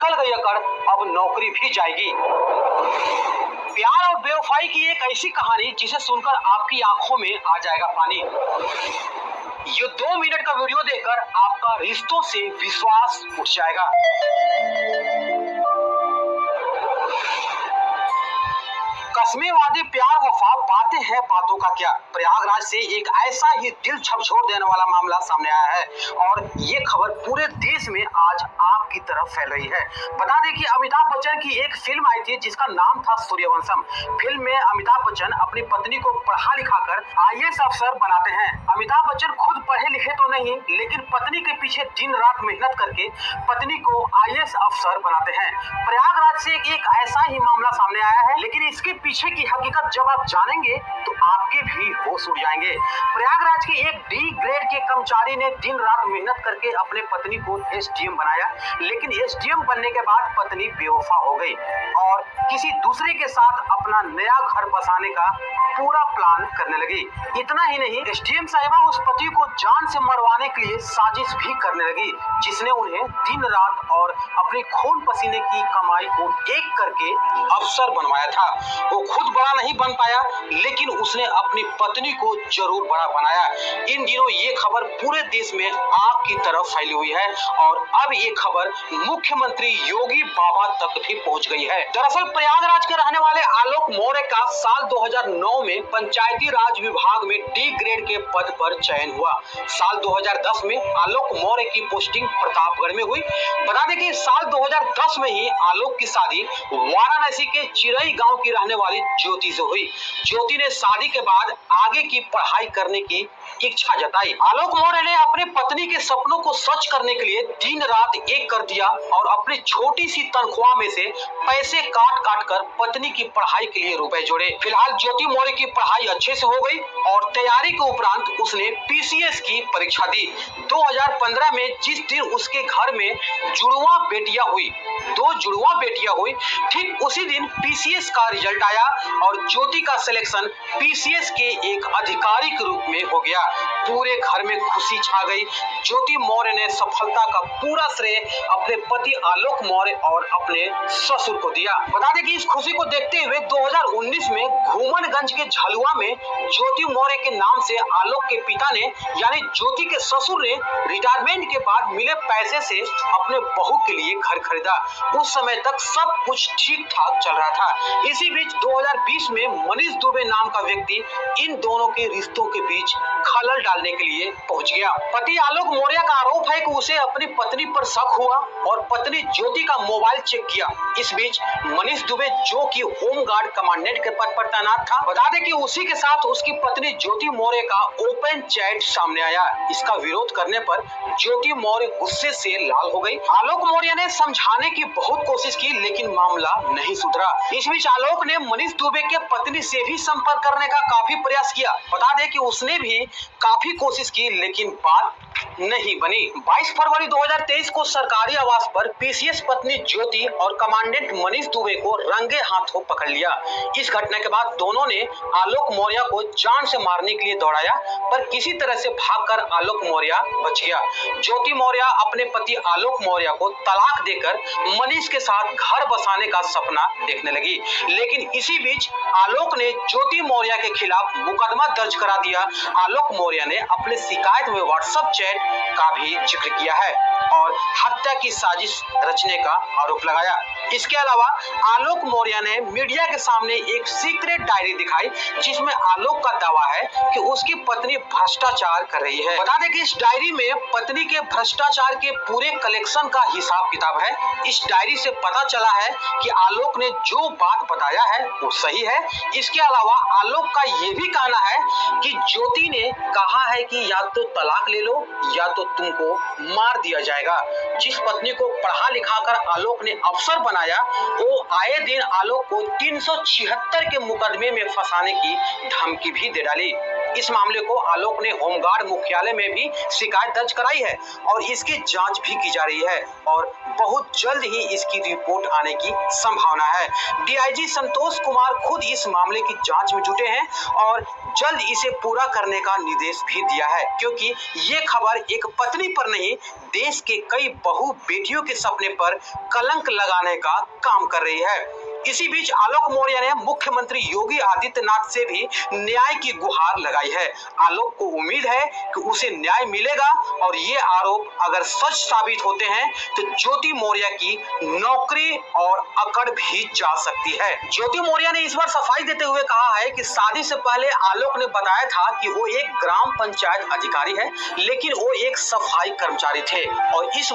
निकल गई अकड़, अब नौकरी भी जाएगी। प्यार और बेवफाई की एक ऐसी कहानी जिसे सुनकर आपकी आंखों में आ जाएगा पानी। ये 2 मिनट का वीडियो देखकर आपका रिश्तों से विश्वास उठ जाएगा। कस्में वादे प्यार वफा, बातें हैं बातों का क्या। प्रयागराज से एक ऐसा ही दिल झकझोर देने वाला मामला सामने आया है और ये खबर पूरे देश में आज आपकी तरफ फैल रही है। बता दें कि अमिताभ बच्चन की एक फिल्म आई थी जिसका नाम था सूर्यवंशम। फिल्म में अमिताभ बच्चन अपनी पत्नी को पढ़ा लिखाकर IAS अफसर बनाते हैं। अमिताभ बच्चन खुद पढ़े लिखे तो नहीं, लेकिन पत्नी के पीछे दिन रात मेहनत करके पत्नी को IAS अफसर बनाते हैं। प्रयागराज से एक ऐसा ही मामला सामने आया है, लेकिन इसके पीछे की हकीकत जब आप जानेंगे तो आपके भी होश उड़ जाएंगे। प्रयागराज के एक D ग्रेड के कर्मचारी ने दिन रात मेहनत करके अपने पत्नी को SDM बनाया, लेकिन SDM बनने के बाद पत्नी बेवफा हो गई और किसी दूसरे के साथ अपना नया घर बसाने का पूरा प्लान करने लगी। इतना ही नहीं, SDM साहिबा उस पति को जान से मरवाने के लिए साजिश भी करने लगी, जिसने उन्हें दिन रात और अपनी खून पसीने की कमाई को एक करके अफसर बनवाया था। वो खुद बड़ा नहीं बन पाया, लेकिन उसने अपनी पत्नी को जरूर बड़ा बनाया। इन दिनों ये खबर पूरे देश में आग की तरफ फैली हुई है और अब ये खबर मुख्यमंत्री योगी बाबा तक भी पहुंच गई है। दरअसल प्रयागराज के रहने वाले आलोक मौर्य का साल 2009 में पंचायती राज विभाग में D ग्रेड के पद पर चयन हुआ। साल 2010 में आलोक मौर्य की पोस्टिंग प्रतापगढ़ में हुई। बता दें कि साल 2010 में ही आलोक की शादी वाराणसी के चिरई गांव की रहने वाली ज्योति से हुई। ज्योति ने शादी के बाद आगे की पढ़ाई करने की इच्छा जताई। आलोक मौर्य ने अपनी पत्नी के सपनों को सच करने के लिए दिन रात एक कर दिया और अपनी छोटी सी तनख्वाह में से पैसे काट काट कर पत्नी की पढ़ाई के लिए रुपए जोड़े। फिलहाल ज्योति मौर्य की पढ़ाई अच्छे से हो गई और तैयारी के उपरांत उसने PCS की परीक्षा दी। 2015 में जिस दिन उसके घर में जुड़वा बेटियां हुई, 2 जुड़वा बेटियां हुई, ठीक उसी दिन PCS का रिजल्ट आया और ज्योति का सिलेक्शन PCS के एक अधिकारी के रूप में हो गया। पूरे घर में खुशी छा गई। ज्योति मौर्य ने सफलता का पूरा श्रेय अपने पति आलोक मौर्य और अपने ससुर को दिया। बता दें कि इस खुशी को देखते हुए 2019 में घूमनगंज के झलुआ में ज्योति मौर्य के नाम से आलोक के पिता ने यानी ज्योति के ससुर ने रिटायरमेंट के बाद मिले पैसे से अपने बहू के लिए घर खरीदा। उस समय तक सब कुछ ठीक ठाक चल रहा था। इसी बीच 2020 में मनीष दुबे नाम का व्यक्ति इन दोनों के रिश्तों के बीच खलल डालने के लिए पहुंच गया। पति आलोक मौर्य का आरोप है कि उसे अपनी पत्नी पर शक हुआ और पत्नी ज्योति का मोबाइल चेक किया। इस बीच मनीष दुबे, जो कि होमगार्ड कमांडेंट के पद पर तैनात था, बता दें कि उसी के साथ उसकी पत्नी ज्योति मौर्य का ओपन चैट सामने आया। इसका विरोध करने पर ज्योति मौर्य गुस्से से लाल हो गई। आलोक मौर्य ने समझाने की बहुत कोशिश की, लेकिन मामला नहीं सुधरा। इस बीच आलोक ने मनीष दुबे के पत्नी से भी संपर्क करने का काफी प्रयास किया। बता दें कि उसने भी काफी कोशिश की, लेकिन बात नहीं बनी। 22 फरवरी 2023 को सरकारी आवास पर PCS पत्नी ज्योति और कमांडेंट मनीष दुबे को रंगे हाथों पकड़ लिया। इस घटना के बाद दोनों ने आलोक मौर्य को जान से मारने के लिए दौड़ाया, पर किसी तरह से भागकर आलोक मौर्य बच गया। ज्योति मौर्य अपने पति आलोक मौर्य को तलाक देकर मनीष के साथ घर बसाने का सपना देखने लगी, लेकिन इसी बीच आलोक ने ज्योति मौर्य के खिलाफ मुकदमा दर्ज करा दिया। आलोक मौर्य ने अपने शिकायत में व्हाट्सएप चैट का भी जिक्र किया है और हत्या की साजिश रचने का आरोप लगाया। इसके अलावा आलोक मौर्य ने मीडिया के सामने एक सीक्रेट डायरी दिखाई, जिसमें आलोक का दावा है कि उसकी पत्नी भ्रष्टाचार कर रही है। बता दें कि इस डायरी में पत्नी के भ्रष्टाचार के पूरे कलेक्शन का हिसाब किताब है। इस डायरी से पता चला है कि आलोक ने जो बात बताया है वो सही है। इसके अलावा आलोक का ये भी कहना है कि ज्योति ने कहा है कि या तो तलाक ले लो या तो तुमको मार दिया जाएगा। जिस पत्नी को पढ़ा लिखा कर आलोक ने अफसर बनाया, वो आए दिन आलोक को 376 के मुकदमे में फंसाने की धमकी भी दे डाली। इस मामले को आलोक ने होमगार्ड मुख्यालय में भी शिकायत दर्ज कराई है और इसकी जांच भी की जा रही है और बहुत जल्द ही इसकी रिपोर्ट आने की संभावना है। डीआईजी संतोष कुमार खुद इस मामले की जांच में जुटे हैं और जल्द इसे पूरा करने का निर्देश भी दिया है, क्योंकि ये खबर एक पत्नी पर नहीं, देश के कई बहू बेटियों के सपने पर कलंक लगाने का काम कर रही है। इसी बीच आलोक मौर्य ने मुख्यमंत्री योगी आदित्यनाथ से भी न्याय की गुहार लगाई है। आलोक को उम्मीद है कि उसे न्याय मिलेगा और ये आरोप अगर सच साबित होते हैं तो ज्योति मौर्य की नौकरी और अकड़ भी जा सकती है। ज्योति मौर्य ने इस बार सफाई देते हुए कहा है कि शादी से पहले आलोक ने बताया था कि वो एक ग्राम पंचायत अधिकारी है, लेकिन वो एक सफाई कर्मचारी थे और इस